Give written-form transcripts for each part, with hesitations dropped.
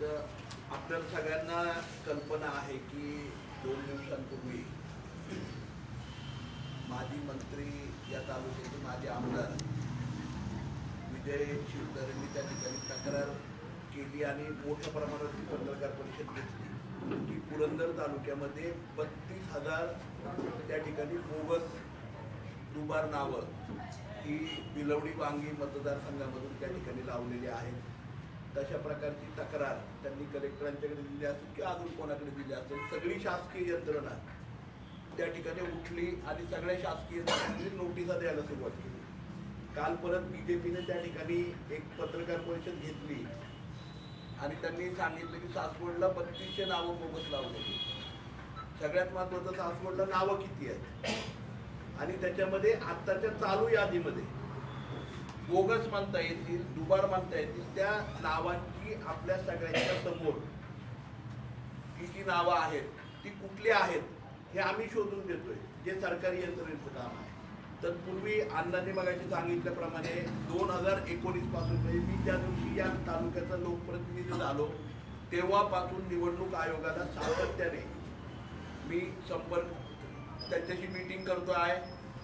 तर आपल्या सगळ्यांना कल्पना आहे की 2 दिवसांपूर्वी माजी मंत्री या तालुक्याचे माजी आमदार विजय शिवतरेंनी त्या ठिकाणी तक्रार केली आणि मोठ्या प्रमाणात पत्रकार परिषद घेतली की पुरंदर तालुक्यामध्ये 32,000 त्या ठिकाणी बोगस दुबार नावं ही बिलवडी वांगी मतदारसंघामधून त्या ठिकाणी लावलेली आहेत. तशा प्रकारची तक्रार त्यांनी कलेक्टरांच्याकडे दिली असेल किंवा अजून कोणाकडे दिली असेल. सगळी शासकीय यंत्रणा त्या ठिकाणी उठली आणि सगळ्या शासकीय यंत्रणांनी नोटिसा द्यायला सुरुवात केली. काल परत बीजेपीने त्या ठिकाणी एक पत्रकार परिषद घेतली आणि त्यांनी सांगितलं की सासवडला 3200 नावं बोगस लावलेली. सगळ्यात महत्त्वाचं सासवडला नावं किती आहेत आणि त्याच्यामध्ये आत्ताच्या चालू यादीमध्ये बोगस म्हणता येतील, दुबार म्हणता येतील त्या नावांची आपल्या सगळ्यांच्या समोर ही जी नावं आहेत ती कुठली आहेत हे आम्ही शोधून देतोय, जे सरकारी यंत्रणेचं काम आहे. तत्पूर्वी अण्णांनी मगाशी सांगितल्याप्रमाणे 2019 पासून म्हणजे मी ज्या दिवशी या तालुक्याचा लोकप्रतिनिधी झालो तेव्हापासून निवडणूक आयोगाला सातत्याने मी संपर्क त्यांच्याशी मीटिंग करतो आहे.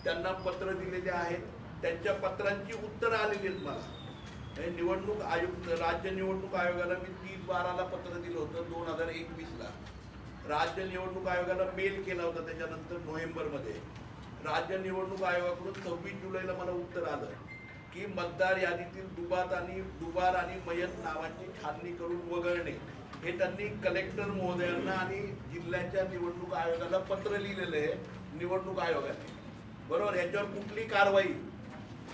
त्यांना पत्र दिलेले आहेत, त्यांच्या पत्रांची उत्तरं आलेली आहेत मला. निवडणूक आयुक्त राज्य निवडणूक आयोगाला मी 30/12ला पत्र दिलं होतं 2021ला. राज्य निवडणूक आयोगाला मेल केला होता त्याच्यानंतर नोव्हेंबरमध्ये. राज्य निवडणूक आयोगाकडून 26 जुलैला मला उत्तर आलं की मतदार यादीतील दुबार आणि मयत नावांची छाननी करून वगळणे हे त्यांनी कलेक्टर महोदयांना आणि जिल्ह्याच्या निवडणूक आयोगाला पत्र लिहिलेलं आहे निवडणूक आयोगाने. बरोबर, याच्यावर कुठली कारवाई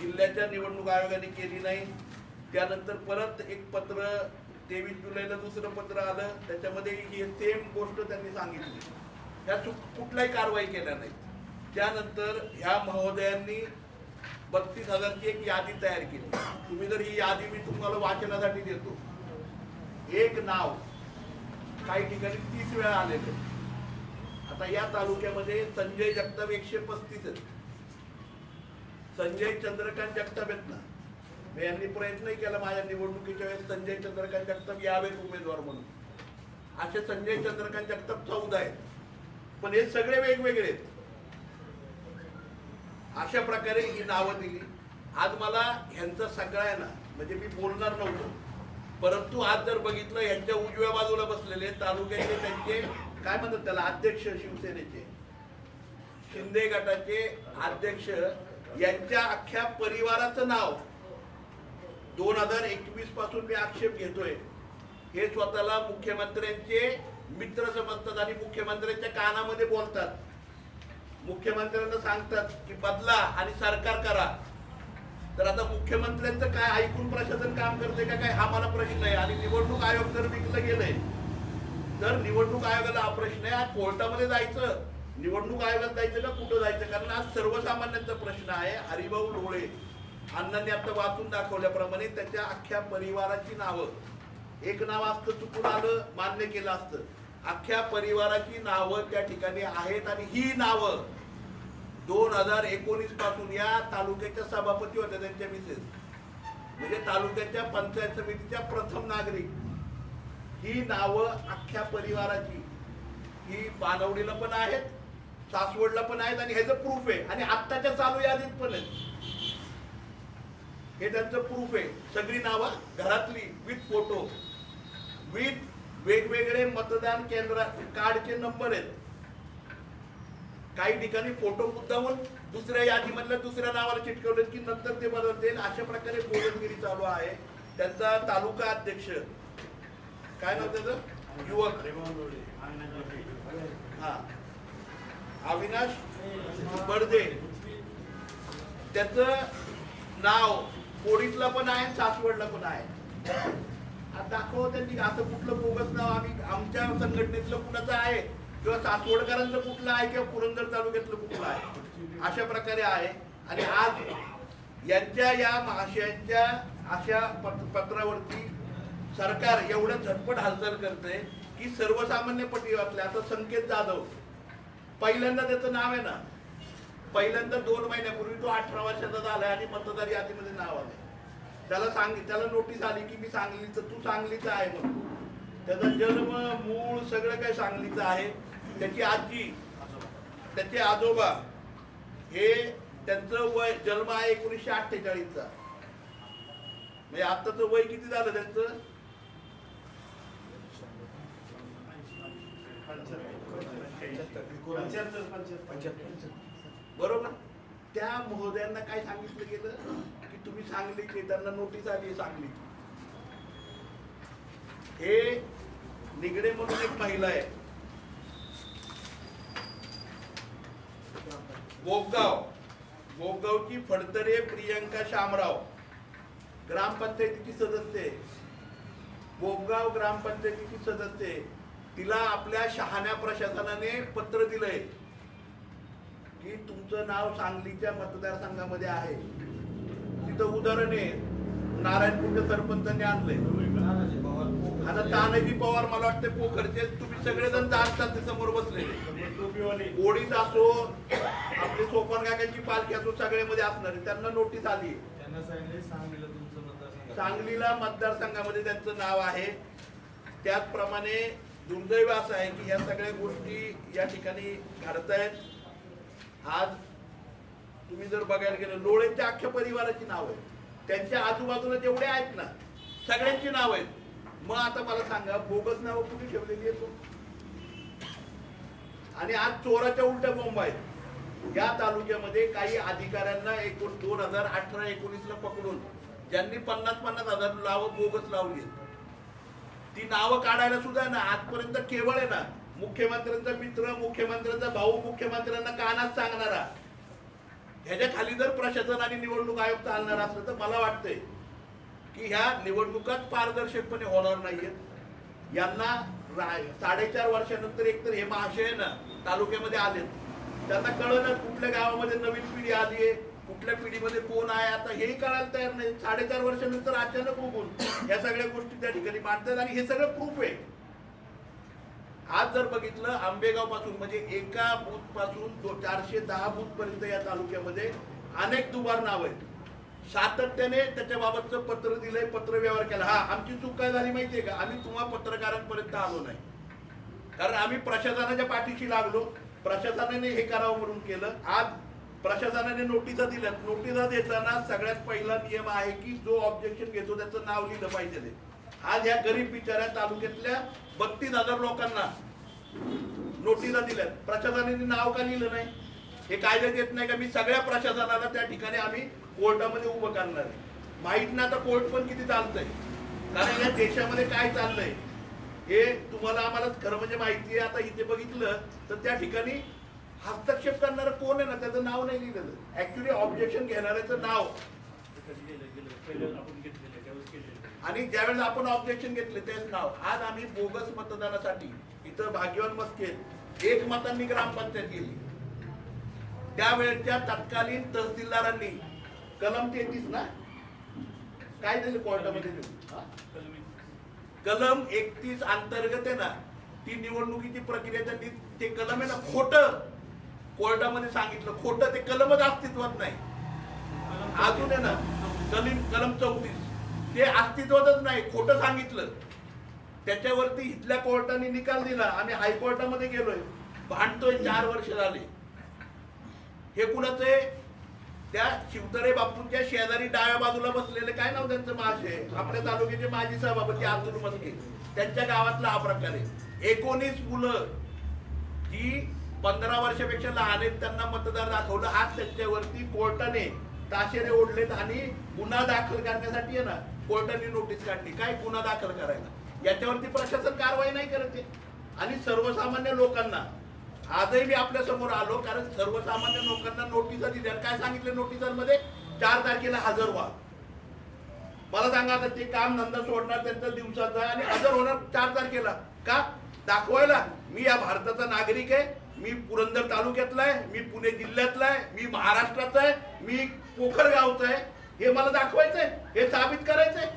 जिल्ह्याच्या निवडणूक आयोगाने केली नाही. त्यानंतर परत एक पत्र 23 जुलैला दुसरं पत्र आलं, त्याच्यामध्ये ही सेम गोष्ट त्यांनी सांगितली. ह्या कुठल्याही कारवाई केल्या नाही. त्यानंतर ह्या महोदयांनी 32,000ची एक यादी तयार केली. तुम्ही जर ही यादी मी तुम्हाला वाचनासाठी देतो. एक नाव काही ठिकाणी 30 वेळा आलेले. आता या तालुक्यामध्ये संजय जगताप 135 आहेत. संजय चंद्रकांत जगताप आहेत ना, मी यांनी प्रयत्नही केला माझ्या निवडणुकीच्या वेळेस संजय चंद्रकांत जगताप यावेत उमेदवार म्हणून. असे संजय चंद्रकांत जगताप 14 आहेत, पण हे सगळे वेगवेगळे आहेत. अशा प्रकारे ही नावं दिली. आज मला ह्यांचं सगळ्यांना म्हणजे मी बोलणार नव्हतो, परंतु आज जर बघितलं यांच्या उजव्या बाजूला बसलेले तालुक्याचे त्यांचे काय म्हणतात त्याला अध्यक्ष, शिवसेनेचे शिंदे गटाचे अध्यक्ष, यांच्या अख्ख्या परिवाराचं नाव 2021 पासून मी आक्षेप घेतोय. हे स्वतःला मुख्यमंत्र्यांचे मित्र समजतात आणि मुख्यमंत्र्यांच्या कानामध्ये बोलतात. मुख्यमंत्र्यांना सांगतात की बदला आणि सरकार करा. तर आता मुख्यमंत्र्यांचं काय ऐकून प्रशासन काम करते का काय हा मला प्रश्न आहे. आणि निवडणूक आयोग जर विकलं गेलंय तर निवडणूक आयोगाला हा प्रश्न आहे. आज कोर्टामध्ये जायचं, निवडणूक आयोगात जायचं का कुठं जायचं? कारण आज सर्वसामान्यांचा प्रश्न आहे. हरिभाऊ लोळे अण्णांनी आता वाचून दाखवल्याप्रमाणे त्याच्या अख्ख्या परिवाराची नावं, एक नाव असतं चुकून आलं मान्य केलं असतं, अख्ख्या परिवाराची नावं त्या ठिकाणी आहेत. आणि ही नावं 2019 पासून या तालुक्याच्या सभापती होत्या त्यांच्या मिसेस, म्हणजे तालुक्याच्या पंचायत समितीच्या प्रथम नागरिक. ही नावं अख्ख्या परिवाराची ही बानवडीला पण आहेत, सासवडला पण आहेत आणि ह्याचं प्रूफ आहे. आणि आत्ताच्या चालू यादीत पण आहेत. हे त्यांचं प्रूफ आहे. सगळी नावं घरातली विथ फोटो, विथ वेगवेगळे मतदान केंद्र कार्डचे नंबर आहेत. काही ठिकाणी फोटो मुद्दामून दुसऱ्या यादीमधल्या दुसऱ्या नावाला चिटकवले की नंतर ते बदलतील. अशा प्रकारे बोलतगिरी चालू आहे. त्यांचा तालुका अध्यक्ष काय नाव त्याचं, युवक हा अविनाश बर्दे, त्याचं नाव कोडीतला पण आहे सासवडला पण आहे. दाखव त्यांनी असं कुठलं बोगस नाव आम्ही आमच्या संघटनेतलं कुणाचं आहे किंवा सासवडकरांचं कुठलं आहे किंवा पुरंदर तालुक्यातलं कुठलं आहे, अशा प्रकारे आहे. आणि आज यांच्या या महाशयांच्या अशा पत्रावरती सरकार एवढं झटपट हालचाल करते की सर्वसामान्य पटीवातले आता संकेत जाधव पहिल्यांदा त्याचं नाव आहे ना, पहिल्यांदा 2 महिन्यापूर्वी तो 18 वर्षाचा झालाय आणि मतदार यादीमध्ये नाव आलंय. त्याला नोटीस आली की मी सांगलीचं, तू सांगलीचा आहे म्हणून. त्याचा जन्म मूळ सगळं काही सांगलीचं आहे. त्याची आजी, त्याचे आजोबा, हे त्यांचं वय जन्म आहे 1948चा. म्हणजे आत्ताचं वय किती झालं त्यांचं? 75. बरोबर. त्या महोदयांना काय सांगितलं गेलं की तुम्ही सांगलीचे, त्यांना नोटीस आली सांगली. हे निगडे म्हणून एक महिला आहे, बोगगावची फडतरे प्रियंका शामराव ग्रामपंचायतीची सदस्य आहे. बोगगाव ग्रामपंचायतीची सदस्य आहे. तिला आपल्या शहाण्या प्रशासनाने पत्र दिलंय की तुमचं नाव सांगलीच्या मतदारसंघामध्ये आहे. तिथं उदाहरण आहे, नारायणपूरच्या सरपंचांनी आणलंय. आता तानाजी पवार मला वाटते पोखरचे, तुम्ही सगळेजण जाणतात ते समोर बसलेले. गोडीत असो, आपले सोपान काकांची पालखी असो, सगळ्यामध्ये असणार. त्यांना नोटीस आली. सांगलीला मतदारसंघामध्ये त्यांचं नाव आहे. त्याचप्रमाणे दुर्दैव असं आहे की या सगळ्या गोष्टी या ठिकाणी घडत आहेत. आज तुम्ही जर बघायला गेलं, लोळेंच्या अख्ख्या परिवाराची नाव आहे, त्यांच्या आजूबाजूला जेवढे आहेत ना सगळ्यांची नाव आहेत. मग आता मला सांगा, बोगस नावं कुठे ठेवलेली आहेत? आणि आज चोराच्या उलट्या बॉम्ब आहेत. या तालुक्यामध्ये काही अधिकाऱ्यांना 2018-19ला पकडून ज्यांनी 50-50 हजार नावं बोगस लावली, ती नावं काढायला सुद्धा ना आजपर्यंत केवळ आहे ना मुख्यमंत्र्यांचा मित्र, मुख्यमंत्र्यांचा भाऊ, मुख्यमंत्र्यांना कानात सांगणारा, ह्याच्या खाली जर प्रशासन आणि निवडणूक आयोग चालणार असलं तर मला वाटतंय की ह्या निवडणुकाच पारदर्शकपणे होणार नाहीयेत. यांना 4.5 वर्षानंतर एकतर हे महाशय ना तालुक्यामध्ये आले, त्यांना कळलं कुठल्या गावामध्ये नवीन पिढी आली आहे, कुठल्या पिढीमध्ये कोण आहे, आता हेही कळायला तयार नाही. 4.5 वर्षानंतर अचानक उगून या सगळ्या गोष्टी त्या ठिकाणी मांडतात. आणि हे सगळं प्रूफ आहे. आज जर बघितलं, आंबेगाव पासून म्हणजे एका बूथ पासून 410 बूथ पर्यंत या तालुक्यामध्ये अनेक दुबार नाव आहेत. सातत्याने त्याच्या बाबतचं पत्र दिलंय, पत्र व्यवहार केला. हा, आमची चूक काय झाली माहितीये का? आम्ही तुम्हा पत्रकारांपर्यंत आलो नाही, कारण आम्ही प्रशासनाच्या पाठीशी लागलो. प्रशासनाने हे करावं म्हणून केलं. आज प्रशासनाने नोटिसा दिल्यात. नोटिसा देताना सगळ्यात पहिला नियम आहे की जो ऑब्जेक्शन घेतो त्याचं नाव लिहिलं पाहिजे. आज या गरीब बिचाऱ्या तालुक्यातल्या 32,000 लोकांना नोटिसा दिल्यात. प्रशासनाने नाव का लिहिलं नाही? हे कायद्यात येत नाही का? मी सगळ्या प्रशासनाला त्या ठिकाणी आम्ही कोर्टामध्ये उभं करणार आहे. माहित ना आता कोर्ट पण किती चालतंय, कारण या देशामध्ये काय चाललंय हे तुम्हाला आम्हाला खरं म्हणजे माहिती आहे. आता इथे बघितलं तर त्या ठिकाणी हस्तक्षेप करणारं कोण आहे ना त्याचं नाव नाही लिहिलेलं. ऍक्च्युली ऑब्जेक्शन घेणाऱ्याचं नाव, आणि ज्यावेळेस आपण ऑब्जेक्शन घेतले तेच नाव. आज आम्ही बोगस मतदानासाठी इथं भाग्यवान मस्केत 1 मतांनी ग्रामपंचायत गेली. त्यावेळेच्या तत्कालीन तहसीलदारांनी कलम 33 ना काय दिलं कोर्टामध्ये, कलम 31 अंतर्गत आहे ना ती निवडणुकीची प्रक्रिया, त्यांनी ते कलम आहे ना खोटं कोर्टामध्ये सांगितलं. खोटं, ते कलमच अस्तित्वात नाही. अजून आहे ना कलम 34 ते अस्तित्वातच नाही, खोटं सांगितलं. त्याच्यावरती इथल्या कोर्टाने निकाल दिला. आम्ही हायकोर्टामध्ये गेलोय, भांडतोय. 4 वर्ष झाले. हे कुणाचं आहे? त्या शिवतरे बापूंच्या शेजारी डाव्या बाजूला बसलेले, काय नाव त्यांचं, महाशय, आपल्या तालुक्याचे माजी सभापती अब्दुल मस्के, त्यांच्या गावातला हा प्रकार आहे. 19 मुलं जी 15 वर्षापेक्षा लहान आहेत त्यांना मतदार दाखवलं. आज त्यांच्यावरती कोर्टाने ताशेरे ओढलेत आणि गुन्हा दाखल करण्यासाठी आहे ना कोर्टाने नोटीस काढली. काय गुन्हा दाखल करायला? याच्यावरती प्रशासन कारवाई नाही करत आहे. आणि सर्वसामान्य लोकांना आजही मी आपल्या समोर आलो, कारण सर्वसामान्य लोकांना नोटिसा दिल्या. काय सांगितलं नोटिसांमध्ये? 4 तारखेला हजर व्हा. मला सांगा, आता ते काम धंदा सोडणार त्यांचा दिवसाचा आणि हजर होणार 4 तारखेला का? दाखवायला मी या भारताचा नागरिक आहे, मी पुरंदर तालुक्यातला आहे, मी पुणे जिल्ह्यातला आहे, मी महाराष्ट्राचा आहे, मी पोखर गावचा आहे, हे मला दाखवायचंय, हे साबित करायचंय.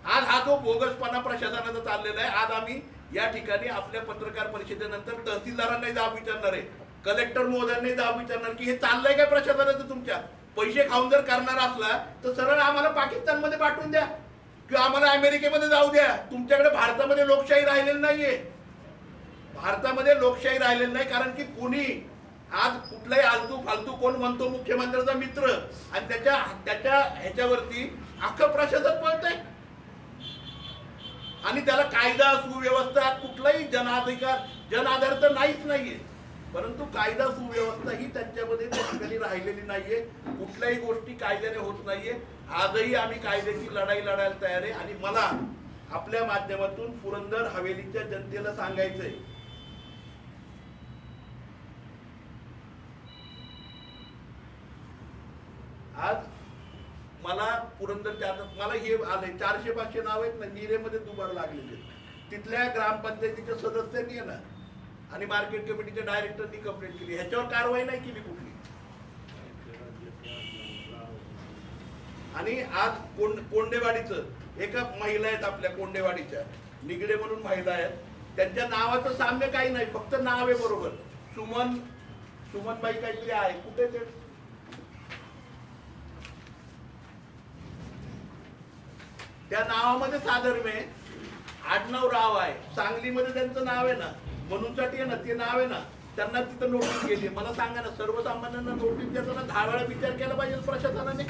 आज हा जो बोगसपणा प्रशासनाचा चाललेला आहे, आज आम्ही या ठिकाणी आपल्या पत्रकार परिषदेनंतर तहसीलदारांनाही जाब विचारणार आहे, कलेक्टर महोदयांनाही जाब विचारणार की हे चाललंय काय प्रशासनाचं? तुमच्या पैसे खाऊन जर करणार असला तर सरळ आम्हाला पाकिस्तानमध्ये पाठवून द्या. किंवा आम्हाला अमेरिकेमध्ये जाऊ द्या, तुमच्याकडे भारतामध्ये लोकशाही राहिलेली नाहीये. भारतामध्ये लोकशाही राहिलेली नाही, कारण की कोणी आज कुठलाही आलतू फालतू कोण म्हणतो मुख्यमंत्र्याचा मित्र, आणि त्याच्या ह्याच्यावरती अख्खं प्रशासन पळतंय. आणि त्याला कायदा सुव्यवस्था कुठलाही जनाधार तर नाहीच नाहीये, परंतु कायदा सुव्यवस्था ही त्यांच्यामध्ये त्या ठिकाणी राहिलेली नाहीये. कुठल्याही गोष्टी कायद्याने होत नाहीये. आजही आम्ही कायद्याची लढाई लढायला तयार आहे. आणि मला आपल्या माध्यमातून पुरंदर हवेलीच्या जनतेला सांगायचंय, आज मला पुरंदरच्या, मला हे आले 400-500 नाव आहेत ना, नीरेमध्ये दुबार लागलेले. तिथल्या ग्रामपंचायतीच्या सदस्यांनी आहे ना आणि मार्केट कमिटीच्या डायरेक्टरनी कंप्लेंट केली, ह्याच्यावर कारवाई नाही केली कुठली. आणि आज कोंडेवाडीचं एका महिला आहेत आपल्या कोंडेवाडीच्या, निगडे म्हणून महिला आहेत, त्यांच्या नावाचं साम्य काही नाही, फक्त नाव आहे बरोबर, सुमनबाई काहीतरी आहे. कुठे ते त्या नावामध्ये साधर्म्य आहे, आडनाव राव आहे. सांगलीमध्ये त्यांचं नाव आहे ना, म्हणूनसाठी आहे ना, ते नाव आहे ना, त्यांना तिथं नोटीस केली. मला सांगा ना, सर्वसामान्यांना नोटीस देताना 10 वेळा विचार केला पाहिजे प्रशासनाने.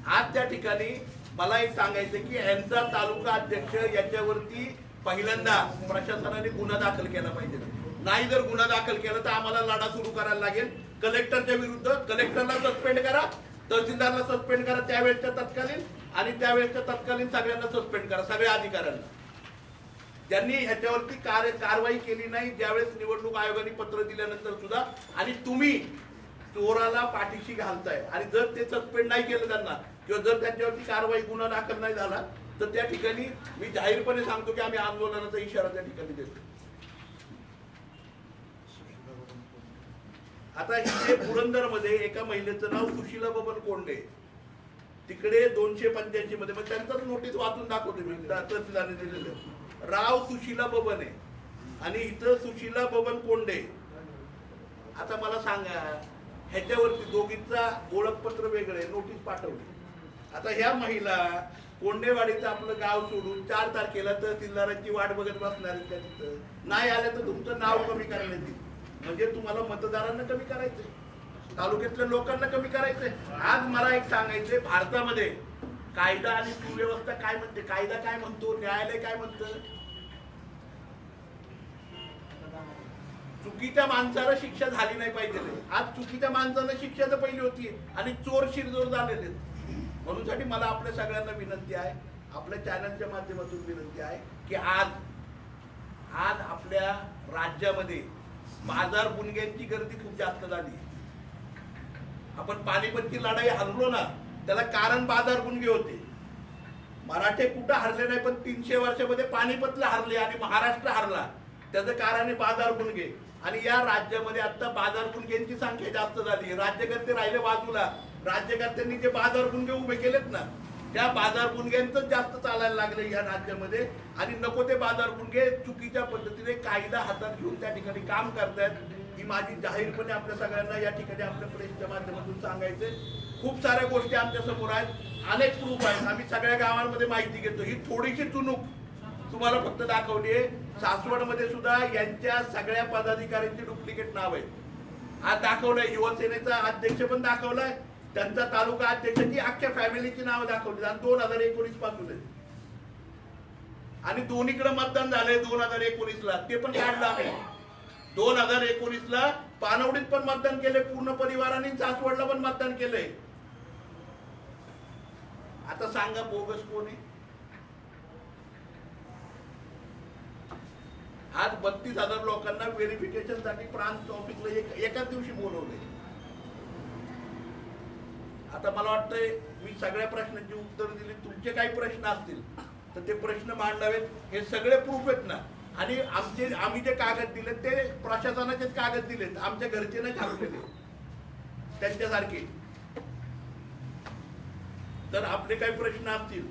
आज त्या ठिकाणी मला एक सांगायचं की यांचा तालुका अध्यक्ष याच्यावरती पहिल्यांदा प्रशासनाने गुन्हा दाखल केला पाहिजे. नाही जर गुन्हा दाखल केला तर आम्हाला लढा सुरू करायला लागेल कलेक्टरच्या विरुद्ध. कलेक्टरला सस्पेंड करा, तहसीलदारला सस्पेंड करा त्यावेळेच्या तत्कालीन, आणि त्यावेळेच्या तत्कालीन सगळ्यांना सस्पेंड करा, सगळ्या अधिकाऱ्यांना ज्यांनी ह्याच्यावरती कारवाई केली नाही. ज्यावेळेस निवडणूक आयोगाने पत्र दिल्यानंतर सुद्धा, आणि तुम्ही चोराला पाठीशी घालताय. आणि जर ते सस्पेंड नाही केलं त्यांना, किंवा जर त्यांच्यावरती कारवाई गुन्हा दाखल नाही झाला, तर त्या ठिकाणी मी जाहीरपणे सांगतो की आम्ही आंदोलनाचा इशारा त्या ठिकाणी देतो. आता इथे पुरंदरमध्ये एका महिलेचं नाव सुशीला बबन कोंडे, तिकडे 285 मध्ये, मग त्यांचाच नोटीस वाचून दाखवतो मी, तहसीलदाराने दिलेलं. राव सुशीला बबन आहे आणि इथं सुशीला बबन कोंडे. आता मला सांगा, ह्याच्यावरती दोघींचा ओळखपत्र वेगळे, नोटीस पाठवली. आता ह्या महिला कोंडेवाडीचं आपलं गाव सोडून 4 तारखेला तहसीलदारांची वाट बघत बसणार त्या तिथं. नाही आलं तर तुमचं नाव कमी करण्यात येईल. म्हणजे तुम्हाला मतदारांना कमी करायचंय, तालुक्यातल्या लोकांना कमी करायचंय. आज मला एक सांगायचंय, भारतामध्ये कायदा आणि सुव्यवस्था काय म्हणते, कायदा काय म्हणतो, न्यायालय काय म्हणतं. चुकीच्या माणसाला शिक्षा झाली नाही पाहिजे. आज चुकीच्या माणसाला शिक्षा तर पहिली होती आणि चोर शिरजोर झालेले. म्हणूनसाठी मला आपल्या सगळ्यांना विनंती आहे, आपल्या चॅनलच्या माध्यमातून विनंती आहे की आज आपल्या राज्यामध्ये बाजार गुन्ह्यांची गर्दी खूप जास्त झाली. आपण पानिपतची लढाई हरलो ना, त्याला कारण बाजार गुन्हे होते. मराठे कुठं हरले नाही, पण 300 वर्षामध्ये पानिपतला हरले आणि महाराष्ट्र हरला, त्याचं कारण आहे बाजार गुन्हे. आणि या राज्यामध्ये आता बाजार गुन्ह्यांची संख्या जास्त झाली. राज्यकर्ते राहिले बाजूला, राज्यकर्त्यांनी जे बाजार गुन्हे उभे केलेत ना, त्या बाजार गुन्ह्यांचं जास्त चालायला लागलं या राज्यामध्ये. आणि नको ते बाजार गुन्हे चुकीच्या पद्धतीने कायदा हातात घेऊन त्या ठिकाणी काम करतायत. ही माझी जाहीरपणे आपल्या सगळ्यांना या ठिकाणी आपल्या प्रेसच्या माध्यमातून सांगायचंय. खूप साऱ्या गोष्टी आमच्या समोर आहेत, अनेक प्रूफ आहेत, आम्ही सगळ्या गावांमध्ये माहिती घेतो. ही थोडीशी चुनूक तुम्हाला फक्त दाखवली आहे. सासवडमध्ये सुद्धा यांच्या सगळ्या पदाधिकाऱ्यांची डुप्लिकेट नाव आहे. आज दाखवलंय, युवसेनेचा अध्यक्ष पण दाखवलाय, त्यांचा तालुका अध्यक्षाची अख्ख्या फॅमिलीची नाव दाखवली आणि 2019 पासून आहे. आणि दोन्हीकडे मतदान झालंय 2019ला, ते पण काढलं आहे. 2019ला पानवडीत पण मतदान केले पूर्ण परिवाराने, सासवडला पण मतदान केलंय. आता सांगा बोगस कोण आहे. आज 32,000 लोकांना व्हेरिफिकेशन साठी प्रांत ऑफिसला एकाच दिवशी बोलवले. आता मला वाटतंय मी सगळ्या प्रश्नांची उत्तर दिली. तुमचे काही प्रश्न असतील तर ते प्रश्न मांडावेत. हे सगळे प्रूफ आहेत ना. आणि आम्ही जे कागद दिले ते प्रशासनाचेच कागद दिलेत, आमच्या घरचे नाही छापलेले त्यांच्यासारखे. तर आपले काही प्रश्न असतील.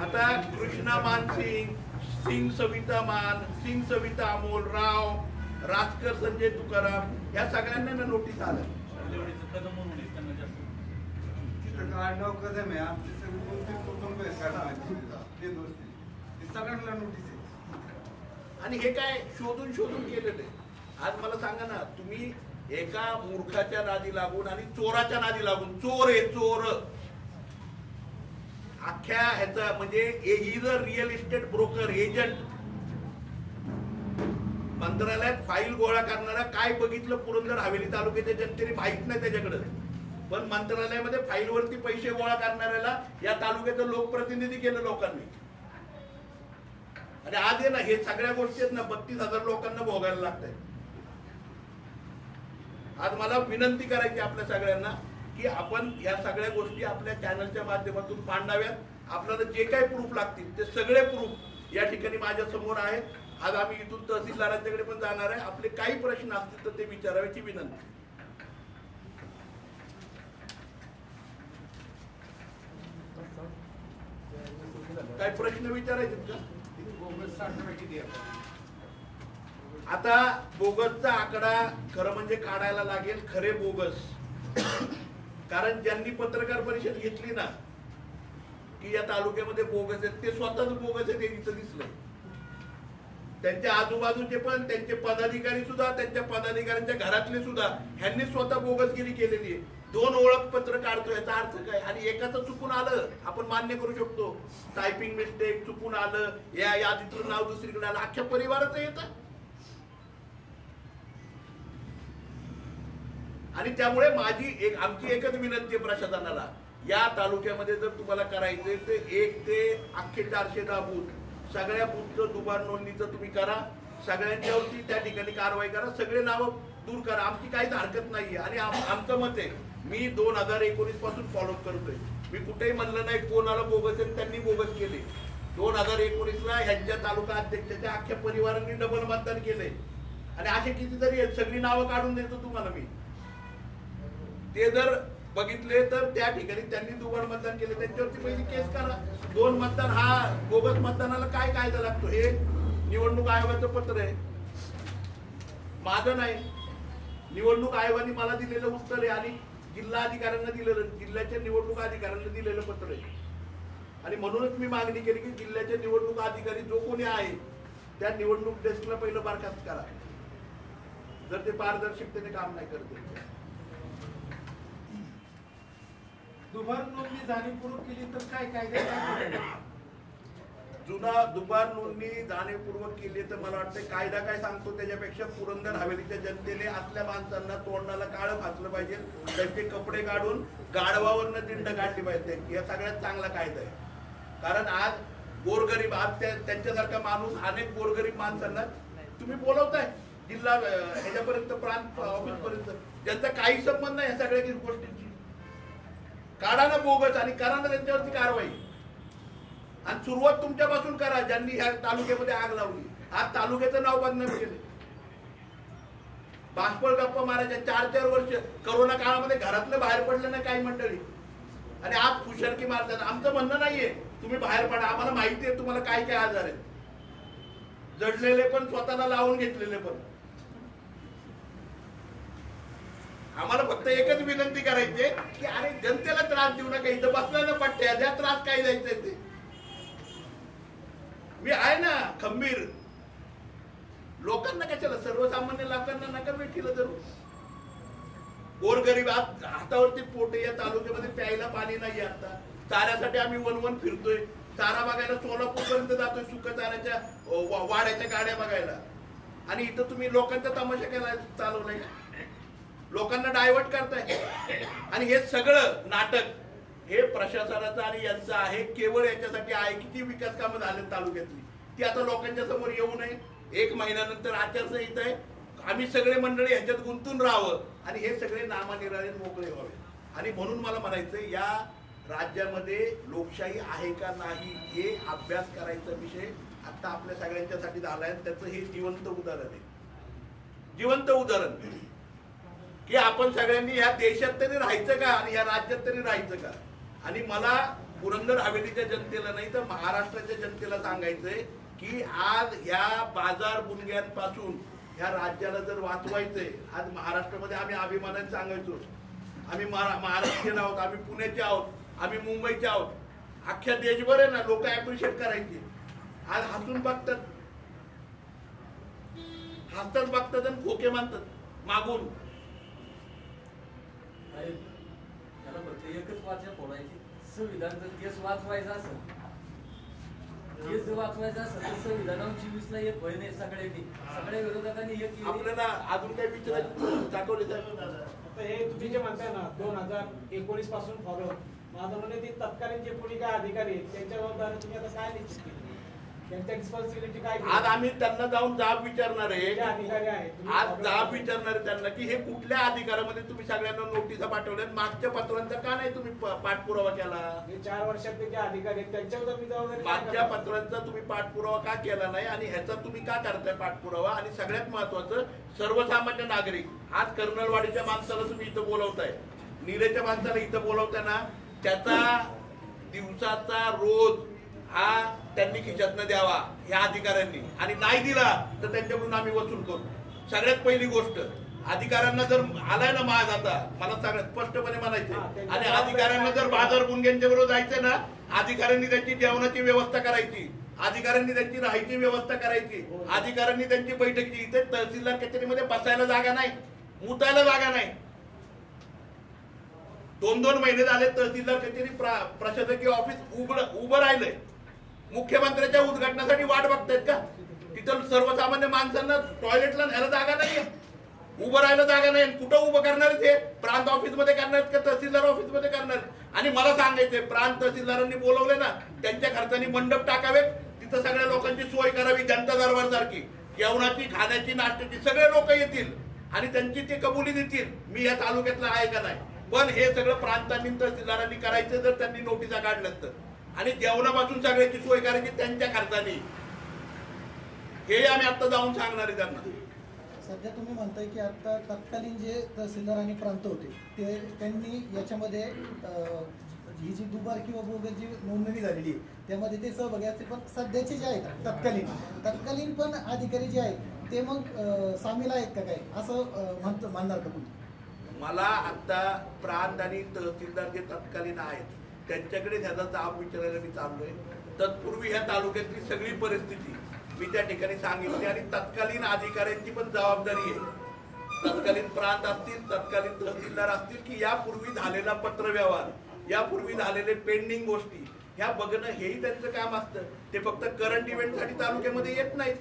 आता कृष्णा मान सिंग सविता मान, सिंग सविता अमोल राव, राजकर संजय तुकाराम, या सगळ्यांना नोटीस आलं. डॉक्टर आडनाव कदम आहे, आमचे सगळे 2-3 कुटुंब आहेत ते दोस्ती, ते सगळ्यांना नोटीस आहे. आणि हे काय शोधून शोधून केलेलं आहे. आज मला सांगा ना, तुम्ही एका मूर्खाच्या नादी लागून आणि चोराच्या नादी लागून, चोर आहे चोर, अख्ख्या ह्याचा म्हणजे ही जर रिअल इस्टेट ब्रोकर एजंट, मंत्रालयात फाईल गोळा करणारा, काय बघितलं पुरंदर हवेली तालुक्याच्या जनतेने माहित नाही त्याच्याकडे, पण मंत्रालयामध्ये फाईलवरती पैसे गोळा करणाऱ्याला या तालुक्याचं लोकप्रतिनिधी केलं लोकांनी. आणि आज आहे ना, हे सगळ्या गोष्टी आहेत ना 32,000 लोकांना भोगायला लागत. आज मला विनंती करायची आपल्या सगळ्यांना की आपण या सगळ्या गोष्टी आपल्या चॅनलच्या माध्यमातून मांडाव्यात. आपल्याला जे काही प्रूफ लागतील ते सगळे प्रूफ या ठिकाणी माझ्या समोर आहेत. आज आम्ही इथून तहसीलदारांच्याकडे पण जाणार आहे. आपले काही प्रश्न असतील तर ते विचारायची विनंती. काय प्रश्न विचारायचे का? आता बोगसचा आकडा खरं म्हणजे काढायला लागेल, खरे बोगस. कारण ज्यांनी पत्रकार परिषद घेतली ना की या तालुक्यामध्ये बोगस आहेत, ते स्वतःच बोगस आहेत हे इथं दिसलंय. त्यांच्या आजूबाजूचे पण, त्यांचे पदाधिकारी सुद्धा, त्यांच्या पदाधिकाऱ्यांच्या घरातले सुद्धा ह्यांनी स्वतः बोगसगिरी केलेली आहे. 2 ओळखपत्र काढतो याचा अर्थ काय? आणि एकाचं चुकून आलं आपण मान्य करू शकतो, टायपिंग मिस्टेक चुकून आलं, या यादीतून नाव दुसरीकडे आलं, अख्ख्या परिवाराचं येतं. आणि त्यामुळे आमची एकच विनंती आहे प्रशासनाला, या तालुक्यामध्ये जर तुम्हाला करायचंय तर 1 ते अख्खे 410 बूथ, सगळ्या बूथचं दुबार नोंदणीचं तुम्ही करा, सगळ्यांच्यावरती त्या ठिकाणी कारवाई करा, सगळे नावं दूर करा. आमची काहीच हरकत नाहीये. आणि आमचं मत आहे, मी 2019 पासून फॉलोअप करतोय. मी कुठेही म्हणलं नाही कोणाला बोगस आहे त्यांनी बोगस केले. 2019ला ह्यांच्या तालुका अध्यक्षाच्या अख्ख्या परिवारांनी डबल मतदान केलंय. आणि असे कितीतरी आहेत, सगळी नावं काढून देतो तुम्हाला मी. ते जर बघितले तर त्या ठिकाणी त्यांनी दुबार मतदान केले, त्यांच्यावरती पहिली केस करा. 2 मतदान हा बोगस मतदानाला काय कायदा लागतो? हे निवडणूक आयोगाचं पत्र आहे, माझं नाही. निवडणूक आयोगाने मला दिलेलं उत्तर आहे आणि जिल्हा अधिकाऱ्यांना दिलेलं, जिल्ह्याच्या निवडणूक अधिकाऱ्यांना दिलेलं पत्र आहे. आणि म्हणूनच मी मागणी केली की जिल्ह्याचे निवडणूक अधिकारी जो कोणी आहे त्या निवडणूक डेस्कला पहिलं बरखास्त करा, जर ते पारदर्शकतेने काम नाही करते. दुबार नोंदणी जाणीवपूर्वक केली तर काय कायदा? जुना दुबार नोंदणी जाणीवपूर्वक केली तर मला वाटतं कायदा काय सांगतो त्याच्यापेक्षा पुरंदर हवेलीच्या जनतेने असल्या माणसांना तोंडाला काळं फासलं पाहिजे, त्यांचे कपडे काढून गाढवावरनं दिंड काढली पाहिजे. या सगळ्यात चांगला कायदा आहे. कारण आज गोरगरीब, आज त्यांच्यासारखा माणूस अनेक गोरगरीब माणसांना तुम्ही बोलवताय जिल्हा ह्याच्यापर्यंत, प्रांत ऑफिस पर्यंत, ज्यांचा काही संबंध नाही या सगळ्या गोष्टींची. काढा ना बोगस आणि करा ना त्यांच्यावरती कारवाई. आणि सुरुवात तुमच्यापासून करा, ज्यांनी ह्या तालुक्यामध्ये आग लावली. आज तालुक्याचं नाव बदनाम केले, बाष्पळ गप्पा मारायच्या. 4-4 वर्ष करोना काळामध्ये घरातलं बाहेर पडलं ना काही मंडळी, आणि आज खुशारकी मारतात. आमचं म्हणणं नाहीये तुम्ही बाहेर पडा, आम्हाला माहिती आहे तुम्हाला काय काय आजार आहेत, जडलेले पण, स्वतःला लावून घेतलेले पण. आम्हाला फक्त एकच विनंती करायची की अरे जनतेला त्रास देऊ नका, इथं बसला ना पट्ट्या द्या, त्रास काय द्यायचंय ते. मी आहे ना खंबीर, लोकांना कशाला, सर्वसामान्य लोकांना नका भेटीला धरू. गोरगरीब आज हातावरती पोटे, या तालुक्यामध्ये प्यायला पाणी नाही. आता चाऱ्यासाठी आम्ही वन फिरतोय, चारा बघायला सोलापूर पर्यंत जातोय, सुका चाऱ्याच्या वाड्याच्या गाड्या बघायला. आणि इथं तुम्ही लोकांचा तमाशा केला चालवलाय, लोकांना डायव्हर्ट करताय. आणि हे सगळं नाटक हे प्रशासनाचं आणि यांचं आहे, केवळ याच्यासाठी आहे. किती विकास कामं झाले तालुक्यातली ती आता लोकांच्या समोर येऊ नये. 1 महिन्यानंतर आचारसंहिता आहे, आम्ही सगळे मंडळी ह्याच्यात गुंतून राहावं आणि हे सगळे नामानिराळे मोकळे व्हावे. आणि म्हणून मला म्हणायचं, या राज्यामध्ये लोकशाही आहे का नाही हे अभ्यास करायचा विषय आता आपल्या सगळ्यांच्यासाठी झालाय. त्याचं हे जिवंत उदाहरण आहे, जिवंत उदाहरण की आपण सगळ्यांनी या देशात तरी राहायचं का आणि या राज्यात तरी राहायचं का. आणि मला पुरंदर हवेलीच्या जनतेला नाही तर महाराष्ट्राच्या जनतेला सांगायचंय की आज ह्या बाजार बुणग्यांपासून ह्या राज्याला जर वाचवायचंय, आज महाराष्ट्रामध्ये आम्ही अभिमानाने सांगायचो आम्ही महाराष्ट्रीयन आहोत, आम्ही पुण्याचे आहोत, आम्ही मुंबईचे आहोत. अख्ख्या देशभर आहे ना लोक ऍप्रिशिएट करायचे. आज हसून बघतात, हसतात बघतात आणि खोके मानतात मागून. त्याला फक्त एकच वाचा फोडायची. संविधान जर केस वाचवायचा असेल, केस जर वाचवायचा असेल तर संविधानावर 24ला एक भय नाही. सगळ्या विरोधकांनी एक आपल्याला अजून काही विचार दाखवले हे तुम्ही जे म्हणताय ना 2019 पासून फॉलो, माझं म्हणणं ते तत्कालीन जे कोणी काय अधिकारी आहेत त्यांच्या जबाबदारी तुम्ही आता काय निश्चित केली, त्यांच्या रिस्पॉन्सिबिलिटी काय? आज आम्ही त्यांना जाऊन जाब विचारणार आहे. अधिकारी आहेत आज जाब विचारणार आहे त्यांना की हे कुठल्या अधिकारामध्ये तुम्ही सगळ्यांना नोटिसा पाठवल्या, मागच्या पत्रांचा का नाही तुम्ही पाठपुरावा केला? 4 वर्षात ते जे अधिकारी आहेत त्यांच्यावर मी जबाबदारी मागच्या पत्रांचा तुम्ही पाठपुरावा का केला नाही आणि ह्याचा तुम्ही का करताय पाठपुरावा? आणि सगळ्यात महत्वाचं, सर्वसामान्य नागरिक, आज कर्नलवाडीच्या माणसाला तुम्ही इथं बोलवताय, नीरेच्या माणसाला इथं बोलवताय ना, त्याचा दिवसाचा रोज हा त्यांनी खिशातनं द्यावा या अधिकाऱ्यांनी, आणि नाही दिला तर त्यांच्याकडून आम्ही वसूल करू. सगळ्यात पहिली गोष्ट, अधिकाऱ्यांना जर आलाय ना माग, आता मला सगळ्यात स्पष्टपणे म्हणायचं, आणि अधिकाऱ्यांना जर बाजार गुंग्यांच्या बरोबर जायचं ना, अधिकाऱ्यांनी त्यांची जेवणाची व्यवस्था करायची, अधिकाऱ्यांनी त्यांची राहायची व्यवस्था करायची, अधिकाऱ्यांनी त्यांची बैठकीची. इथे तहसीलदार कचेरीमध्ये बसायला जागा नाही, मुतायला जागा नाही. 2-2 महिने झाले तहसीलदार कचेरी प्रशासकीय ऑफिस उभं राहिलंय. मुख्यमंत्र्यांच्या उद्घाटनासाठी वाट बघतायत का? तिथं सर्वसामान्य माणसांना टॉयलेटला न्यायला जागा नाहीये, उभं राहायला जागा नाही. कुठं उभं करणार ते? प्रांत ऑफिस मध्ये करणार का तहसीलदार ऑफिस मध्ये करणार? आणि मला सांगायचंय, प्रांत तहसीलदारांनी बोलवले ना, त्यांच्या खर्चाने मंडप टाकावेत, तिथं सगळ्या लोकांची सोय करावी, जनता दरबार सारखी, जेवणाची, खाण्याची, नाश्त्याची, सगळे लोक येतील आणि त्यांची ते कबुली देतील मी या तालुक्यातला आहे का नाही. पण हे सगळं प्रांतांनी तहसीलदारांनी करायचं जर त्यांनी नोटिसा काढल्या तर, आणि जेवणापासून सगळ्याची सोय करायची त्यांच्या खर्चाने. हे आम्ही आता जाऊन सांगणार आहे त्यांना. सध्या तुम्ही म्हणताय की आता तत्कालीन जे तहसीलदार आणि प्रांत होते ते त्यांनी याच्यामध्ये ही जी दुबार किंवा बोगस जी नोंदणी झालेली आहे त्यामध्ये ते सहभागी असतील, पण सध्याचे जे आहेत तत्कालीन पण अधिकारी जे आहेत ते मग सामील आहेत का काय, असं मानणार का तुम्ही? मला आता प्रांत आणि तहसीलदार जे तत्कालीन आहेत त्यांच्याकडे त्याचा जाब विचारायला मी चाललोय. तत्पूर्वी ह्या तालुक्यातली सगळी परिस्थिती मी त्या ठिकाणी सांगितली, आणि तत्कालीन अधिकाऱ्यांची पण जबाबदारी आहे. तत्कालीन प्रांत असतील, तत्कालीन तहसीलदार असतील, की यापूर्वी झालेला पत्रव्यवहार, यापूर्वी झालेले पेंडिंग गोष्टी ह्या बघणं हेही त्यांचं काम असतं. ते फक्त करंट इव्हेंटसाठी तालुक्यामध्ये येत नाहीत.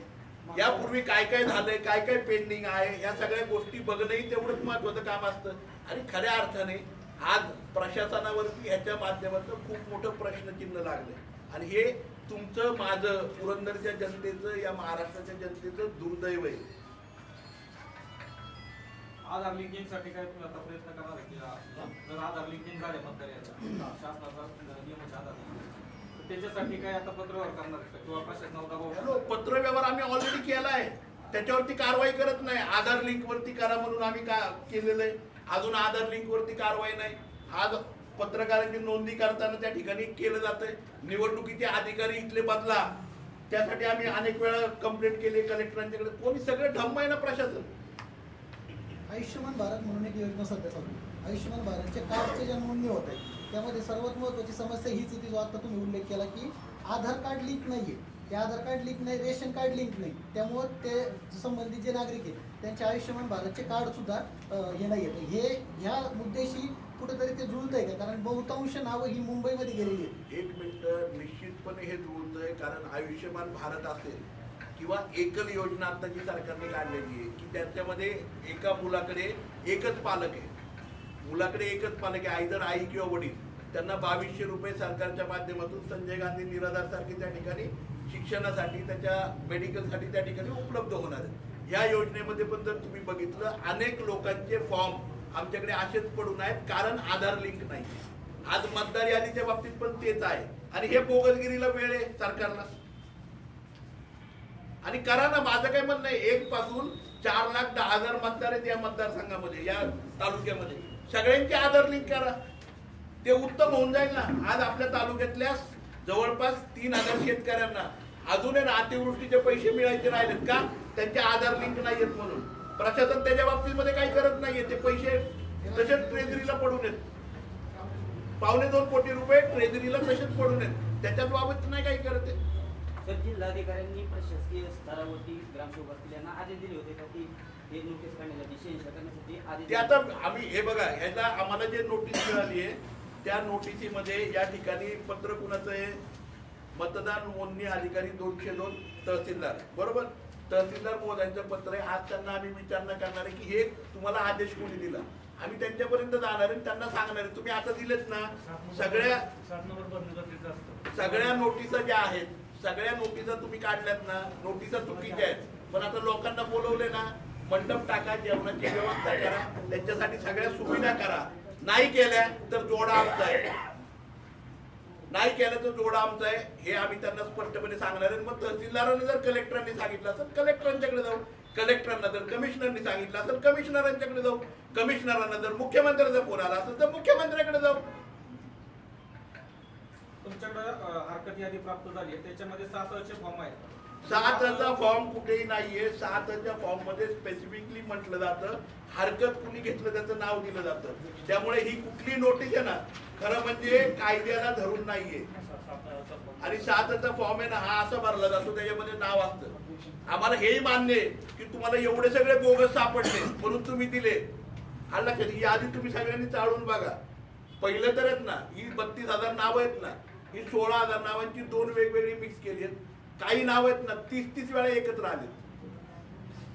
यापूर्वी काय काय झालंय, काय काय पेंडिंग आहे, या सगळ्या गोष्टी बघणंही तेवढंच महत्वाचं काम असतं. आणि खऱ्या अर्थाने आज प्रशासनावरती ह्याच्या माध्यमातून खूप मोठं प्रश्नचिन्ह लागलंय, आणि हे तुमचं, माझं, पुरंदरच्या जनतेचं, या महाराष्ट्राच्या जनतेचं दुर्दैव आहे. आधार लिंकिंगसाठी काय तुम्ही आता प्रयत्न करणार आहे की जर आधार लिंकिंग झाले मतदारांचा शासनाचा नियमाच्या आधारे, त्याच्यासाठी काय आता पत्रव्यवहार करणार आहे किंवा प्रशासनाला दबाव? पत्रव्यवहार आम्ही ऑलरेडी केलाय, त्याच्यावरती कारवाई करत नाही. आधार लिंक वरती करा म्हणून आम्ही का केलेलं आहे, अजून आधार लिंक वरती कारवाई नाही. आज पत्रकारांची नोंदणी करताना त्या ठिकाणी केलं जातंय. निवडणुकीचे अधिकारी इथले बदला, त्यासाठी आम्ही अनेक वेळा कंप्लेंट केली कलेक्टरांच्याकडे. कोणी सगळं ढम्म आहे ना प्रशासन. आयुष्यमान भारत म्हणून एक योजना सध्या चालू आहे. आयुष्यमान भारतच्या कार्डच्या ज्या नोंदणी होत आहे त्यामध्ये सर्वात महत्त्वाची समस्या हीच होती, जो आता तुम्ही उल्लेख केला की आधार कार्ड लिंक नाहीये. ते आधार कार्ड लिंक नाही, रेशन कार्ड लिंक नाही, त्यामुळे ते संबंधित जे नागरिक आहेत त्यांचे आयुष्यमान भारतचे कार्ड सुद्धा हे नाही येते. हे ह्या मुद्द्याशी कुठेतरी ते जुळत आहे का? कारण बहुतांश नावं ही मुंबईमध्ये गेलेली आहेत. 1 मिनिट, निश्चितपणे हे जुळतंय. कारण आयुष्यमान भारत असेल किंवा एकल योजना आता जी सरकारने काढलेली आहे की त्याच्यामध्ये एका मुलाकडे एकच पालक आहे, मुलाकडे एकच पालक आहे, आयदर आई किंवा वडील, त्यांना 2200 रुपये सरकारच्या माध्यमातून संजय गांधी निराधार सारखी त्या ठिकाणी शिक्षणासाठी, त्याच्या मेडिकलसाठी त्या ठिकाणी उपलब्ध होणार आहे. या योजनेमध्ये पण जर तुम्ही बघितलं, अनेक लोकांचे फॉर्म आमच्याकडे असेच पडून आहेत कारण आधार लिंक नाही. आज मतदार यादीच्या बाबतीत पण तेच आहे, आणि हे बोगसगिरीला वेळ आहे सरकारला. आणि करा ना, माझं काय म्हणणं आहे, 1 पासून 4,10,000 मतदार आहेत या मतदारसंघामध्ये, या तालुक्यामध्ये. सगळ्यांचे आधार लिंक करा, ते उत्तम होऊन जाईल ना. आज आपल्या तालुक्यातल्या जवळपास 3,000 शेतकऱ्यांना अजून अतिवृष्टीचे पैसे मिळायचे राहिलेत का? त्यांचे आधार लिंक नाहीयेत म्हणून. प्रशासन त्याच्या बाबतीमध्ये काही करत नाहीये. ते पैसे तसेच ट्रेझरीला पडून आहेत. 2.25 कोटी रुपये ट्रेझरीला तसेच पडून आहेत. त्याच्यात बाबत नाही काही करत आहे. तर जिल्हाधिकाऱ्यांनी प्रशासकीय स्तरावरती ग्रामसेवक असतील यांना आदेश दिले होते का की हे नोटीस काढण्यासाठी शहानिशा करण्यासाठी आदेश ते आता आम्ही हे बघा, ह्याला आम्हाला जे नोटीस मिळाली आहे त्या नोटिसीमध्ये या ठिकाणी पत्र कुणाचं आहे, मतदान नोंदणी अधिकारी 202 तहसीलदार, बरोबर, तहसीलदार महोदयांचं पत्र आहे. आज त्यांना आम्ही विचारणा करणार आहे की हे तुम्हाला आदेश कोणी दिला. आम्ही त्यांच्यापर्यंत जाणार आहे, त्यांना सांगणार आहे तुम्ही आता दिलेत ना सगळ्या नोटिसा ज्या आहेत, सगळ्या नोटिसा तुम्ही काढल्यात ना, नोटिसा चुकीच्या आहेत. पण आता लोकांना बोलवले ना, मंडप टाका, जेवणाची व्यवस्था करा, त्यांच्यासाठी सगळ्या सुविधा करा. नाही केल्या तर जोडा आमचा आहे, नाही केलं तर जोडा आमचा आहे, हे आम्ही त्यांना स्पष्टपणे सांगणार आहे. मग तहसीलदारांनी जर कलेक्टरांनी सांगितलं असेल कलेक्टरांच्याकडे जाऊ, कलेक्टरांना जर कमिशनरनी सांगितलं असेल कमिशनरांच्याकडे जाऊ, कमिशनरांना जर मुख्यमंत्र्यांचा फोन आला असेल तर मुख्यमंत्र्यांकडे जाऊ. तुमच्याकडे हरकत यादी प्राप्त झाली आहे, त्याच्यामध्ये 7 फॉर्म आहेत. 7चा फॉर्म कुठेही नाहीये. 7च्या फॉर्म मध्ये स्पेसिफिकली म्हटलं जातं हरकत कुणी घेतलं त्याचं नाव दिलं जातं. त्यामुळे ही कुठली नोटीस आहे ना, खरं म्हणजे कायद्याला धरून नाहीये. आणि 7चा फॉर्म आहे ना, हा असा भरला जातो, त्याच्यामध्ये नाव असतं. आम्हाला हेही मान्य आहे की तुम्हाला एवढे सगळे बोगस सापडले म्हणून तुम्ही दिले. आला कधी यादी तुम्ही सगळ्यांनी चाळून बघा. पहिलं तर आहेत ना, ही 32,000 नावं आहेत ना, ही 16,000 नावांची 2 वेगवेगळी मिक्स केली आहेत. काही नाव आहेत ना 30 वेळा एकत्र आले.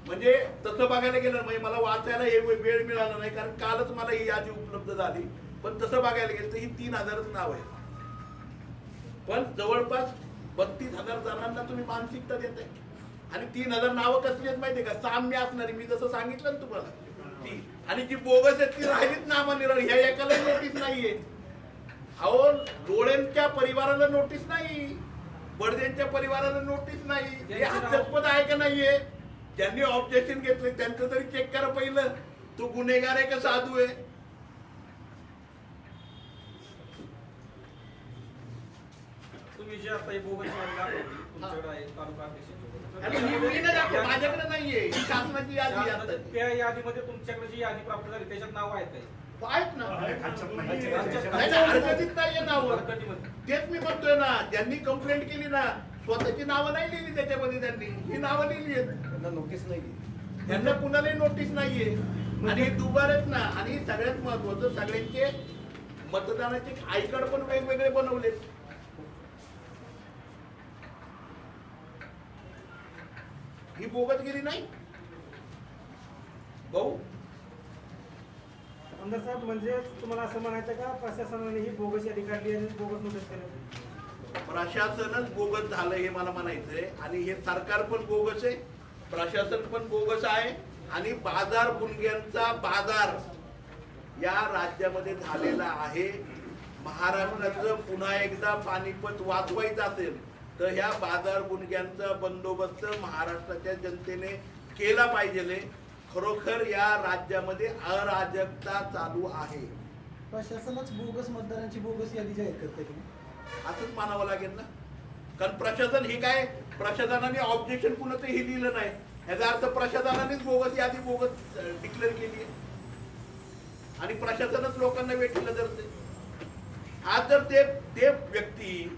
म्हणजे तसं बघायला गेलं म्हणजे मला वाचायला वेळ मिळाला नाही, कारण कालच मला ही यादी उपलब्ध झाली. पण तसं बघायला गेलं तर ही 3,000च नाव आहेत. पण जवळपास 32,000 जणांना तुम्ही मानसिकता देताय. आणि 3,000 नावं कसली आहेत माहितीये का, साम्य असणारी, मी जसं सांगितलं ना तुम्हाला ती. आणि जी बोगस आहेत ती राहिलीच नामनिर्णय. ह्या एकाला नोटीस नाहीये. अहो, डोळ्यांच्या परिवाराला नोटीस नाही, बडदेंच्या परिवाराला नोटीस नाही. हे हास्यास्पद आहे का नाहीये? ज्यांनी ऑब्जेक्शन घेतले त्यांचं तरी चेक करा पहिलं, तो गुन्हेगार आहे का साधू आहे. तुम्ही जे आता ही बोगस यादी दाखवली तुमच्याकडे आहे तालुका माझ्याकडे नाहीये, ही शासनाची यादी आहे. त्या यादीमध्ये तुमच्याकडे जी यादी प्राप्त झाली त्याच्यात नाव आहेत काही आहेत ना, हरकतीत नाहीये नाव. तेच मी म्हणतोय ना, ज्यांनी कंप्लेंट केली ना स्वतःची नावं नाही लिहिली त्याच्यामध्ये, त्यांनी ही नावं लिहिली आहेत. त्यांना नोटीस नाही, त्यांना कुणालाही नोटीस नाहीये. आणि हे दुबार आहेत ना. आणि सगळ्यात महत्वाचं, सगळ्यांचे मतदानाचे आय कार्ड पण वेगवेगळे बनवले. ही बोगसगिरी नाही भाऊ. आमदार साहेब, म्हणजे तुम्हाला असं म्हणायचं का प्रशासनाने ही बोगस यादी काढली आणि बोगस नोटीस केली? प्रशासनच बोगस झालं हे मला म्हणायचंय. आणि हे सरकार पण बोगस आहे, प्रशासन पण बोगस आहे. आणि बाजार गुन्ह्यांचा बाजार या राज्यामध्ये झालेला आहे. महाराष्ट्राचं पुन्हा एकदा पानिपत वाचवायचं असेल तर ह्या बाजार गुन्ह्यांचा बंदोबस्त महाराष्ट्राच्या जनतेने केला पाहिजे. खरोखर या राज्यामध्ये अराजकता चालू आहे. प्रशासनच बोगस मतदारांची बोगस यादी जाहीर करते की असंच मानावं लागेल ना. कारण प्रशासन हे काय, प्रशासनाने ऑब्जेक्शन कुणाचं हे लिहिलं नाही, ह्याचा अर्थ प्रशासनानेच बोगस यादी बोगस डिक्लेअर केली आहे. आणि प्रशासनच लोकांना वेठीला धरते. आज जर ते व्यक्ती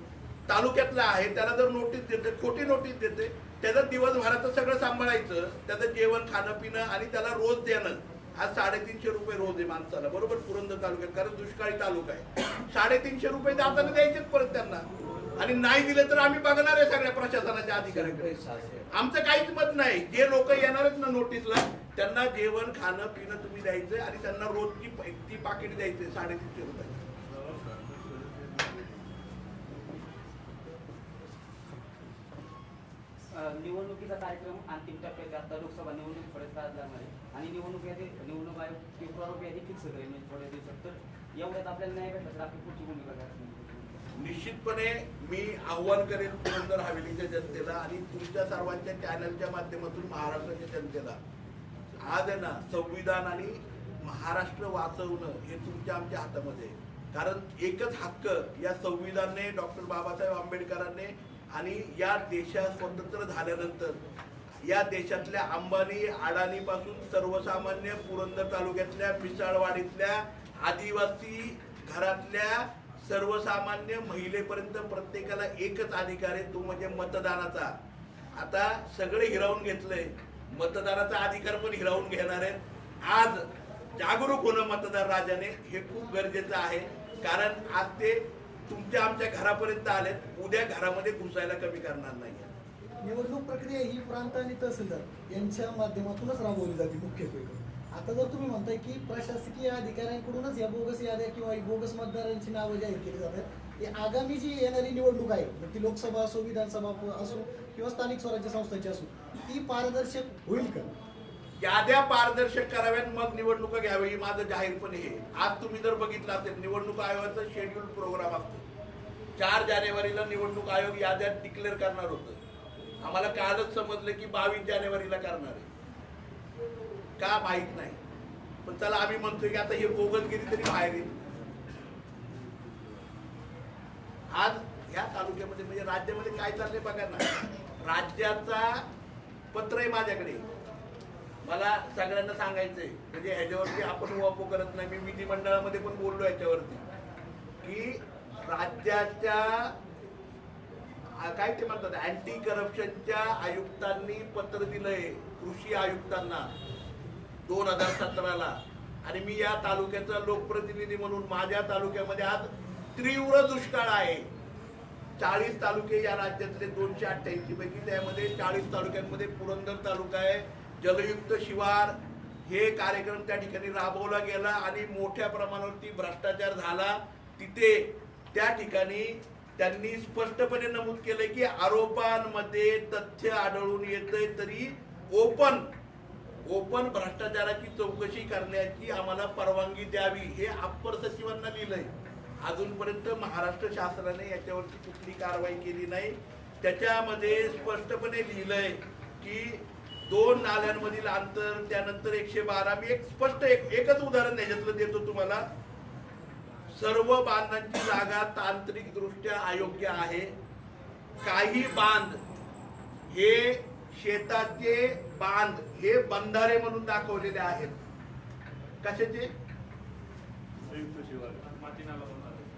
तालुक्यातला आहे, त्याला जर नोटीस देते, खोटी नोटीस देते, त्याचं दिवसभराचं सगळं सांभाळायचं, त्याचं जेवण खाणं पिणं आणि त्याला रोज देणं. आज 350 रुपये रोज आहे माणसाला, बरोबर, पुरंदर तालुक्यात, कारण दुष्काळी तालुका आहे. 350 रुपये जाताना द्यायचेच परत त्यांना. आणि नाही दिले तर आम्ही बघणार आहे सगळ्या प्रशासनाच्या अधिकाऱ्यांकडे. आमचं काहीच मत नाही. जे लोक येणार आहेत ना नोटीसला, त्यांना जेवण खाणं पिणं तुम्ही द्यायचं आणि त्यांना रोजची ती पाकिट द्यायचे 350 रुपये. निवडणुकीचा कार्यक्रम अंतिम टप्प्यात, आता लोकसभा निवडणूक थोड्याच काळात लागणार आहे आणि निवडणूक आयोग फेब्रुवारी यादी फिक्स करेल म्हणजे थोड्या दिवसात. तर एवढ्यात आपल्याला नाही भेटला तर आपली पुढची भूमिका काय? निश्चितपणे मी आव्हान करेन पुरंदर हवेलीच्या जनतेला आणि तुमच्या सर्वांच्या चॅनलच्या माध्यमातून महाराष्ट्राच्या जनतेला, आज आहे ना संविधान आणि महाराष्ट्र वाचवणं हे तुमच्या आमच्या हातामध्ये आहे. कारण एकच हक्क या संविधानाने, डॉक्टर बाबासाहेब आंबेडकरांनी आणि या देशात स्वतंत्र झाल्यानंतर या देशातल्या अंबानी अडाणी पासून सर्वसामान्य पुरंदर तालुक्यातल्या मिसाळवाडीतल्या आदिवासी घरातल्या सर्वसामान्य महिलेपर्यंत प्रत्येकाला एकच अधिकार आहे, तो म्हणजे मतदानाचा. आता सगळे हिरावून घेतलंय, मतदानाचा अधिकार पण हिरावून घेणार आहेत. आज जागरूक होणं मतदार राजाने हे खूप गरजेचं आहे, कारण आज ते तुमच्या आमच्या घरापर्यंत आलेत, उद्या घरामध्ये घुसायला कमी करणार नाही. निवडणूक प्रक्रिया ही प्रांत आणि तहसीलदार यांच्या माध्यमातूनच राबवली जाते मुख्यत्वे. आता जर तुम्ही म्हणताय की प्रशासकीय अधिकाऱ्यांकडूनच या बोगस याद्या किंवा बोगस मतदारांची नावं जाहीर केली जातात, ही आगामी जी येणारी निवडणूक आहे, मग ती लोकसभा असो, विधानसभा असो किंवा स्थानिक स्वराज्य संस्थांची असो, ती पारदर्शक होईल का? याद्या पारदर्शक कराव्यात, मग निवडणुका घ्यावी, ही माझं जाहीरपणे हे. आज तुम्ही जर बघितलं असेल निवडणूक आयोगाचा शेड्यूल प्रोग्राम असतो. 4 जानेवारीला निवडणूक आयोग याद्या डिक्लेअर करणार होतं. आम्हाला कालच समजलं की 22 जानेवारीला करणार आहे. का माहित नाही, पण चला आम्ही म्हणतोय की आता हे बोगसगिरी तरी बाहेर येईल. आज ह्या तालुक्यामध्ये म्हणजे राज्यामध्ये काय चाललंय बघा ना. राज्याचा पत्र आहे माझ्याकडे, मला सगळ्यांना सांगायचंय, म्हणजे ह्याच्यावरती आपण वापो करत नाही. मी विधिमंडळामध्ये पण बोललो याच्यावरती की राज्याच्या काय ते म्हणतात अँटी करप्शनच्या आयुक्तांनी पत्र दिलंय कृषी आयुक्तांना 2017ला, आणि मी या तालुक्याचा लोकप्रतिनिधी म्हणून माझ्या तालुक्यामध्ये आज तीव्र दुष्काळ आहे. 40 तालुके या राज्यातले 288 पैकी, त्यामध्ये 40 तालुक्यांमध्ये पुरंदर तालुका आहे. जलयुक्त शिवार हे कार्यक्रम त्या ठिकाणी राबवला गेला आणि मोठ्या प्रमाणावरती भ्रष्टाचार झाला. तिथे त्या ठिकाणी त्यांनी स्पष्टपणे नमूद केलंय की आरोपांमध्ये तथ्य आढळून येतंय तरी ओपन भ्रष्टाचाराची चौकशी करण्याची आम्हाला परवानगी द्यावी, हे अप्पर सचिवांना लिहिलंय. अजूनपर्यंत महाराष्ट्र शासनाने याच्यावरती कुठली कारवाई केली नाही. त्याच्यामध्ये स्पष्टपणे लिहिलंय की 2 नाल्यांमधील अंतर, त्यानंतर 112. मी एक स्पष्ट एकच उदाहरण याच्यातलं देतो तुम्हाला. सर्व बांधांची जागा तांत्रिक दृष्ट्या अयोग्य आहे. काही बांध हे शेताचे बांध हे बंधारे म्हणून दाखवलेले आहेत. कशाचे?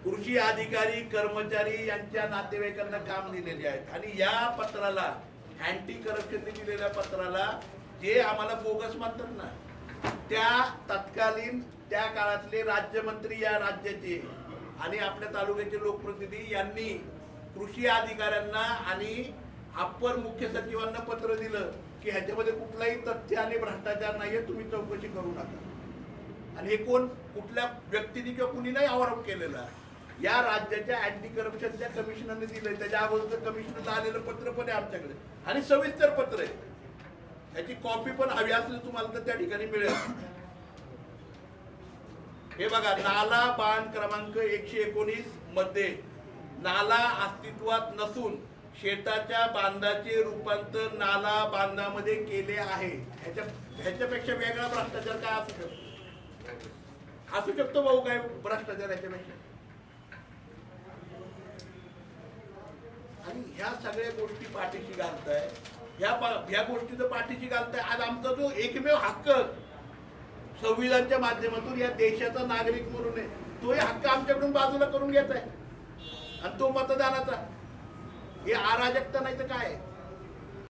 कृषी अधिकारी कर्मचारी यांच्या नातेवाईकांना काम दिलेले आहेत. आणि या पत्राला अँटी करप्शनने दिलेल्या पत्राला जे आम्हाला बोगस म्हणतात ना, त्या तत्कालीन त्या काळातले राज्यमंत्री या राज्याचे आणि आपल्या तालुक्याचे लोकप्रतिनिधी यांनी कृषी अधिकाऱ्यांना आणि अप्पर मुख्य सचिवांना पत्र दिलं की ह्याच्यामध्ये कुठलाही तथ्य आणि भ्रष्टाचार नाहीये, तुम्ही चौकशी करू नका. आणि हे कोण कुठल्या व्यक्तीने किंवा कुणी नाही आरोप केलेला, या राज्याच्या अँटी करप्शनच्या कमिशनरने दिलंय. त्याच्या अगोदर कमिशनरला आलेलं पत्र पण आहे आमच्याकडे आणि सविस्तर पत्र आहे. याची कॉपी पण हवी असली तुम्हाला तर त्या ठिकाणी मिळेल. हे बघा, नाला बांध क्रमांक 119 मध्ये नाला अस्तित्वात नसून शेताच्या बांधाचे रूपांतर नाला बांधामध्ये केले आहे. ह्याच्यापेक्षा वेगळा भ्रष्टाचार काय असू शकतो भाऊ? काय भ्रष्टाचार ह्याच्यापेक्षा? आणि ह्या सगळ्या गोष्टी पाठीशी घालताय, ह्या गोष्टीचं पाठीशी घालताय. आज आमचा जो एकमेव हक्क संविधानाच्या माध्यमातून या देशाचा नागरिक म्हणून आहे, तोही हक्क आमच्याकडून बाजूला करून घेत आहे. आणि तो मतदानाचा, हे अराजकता नाही तर काय?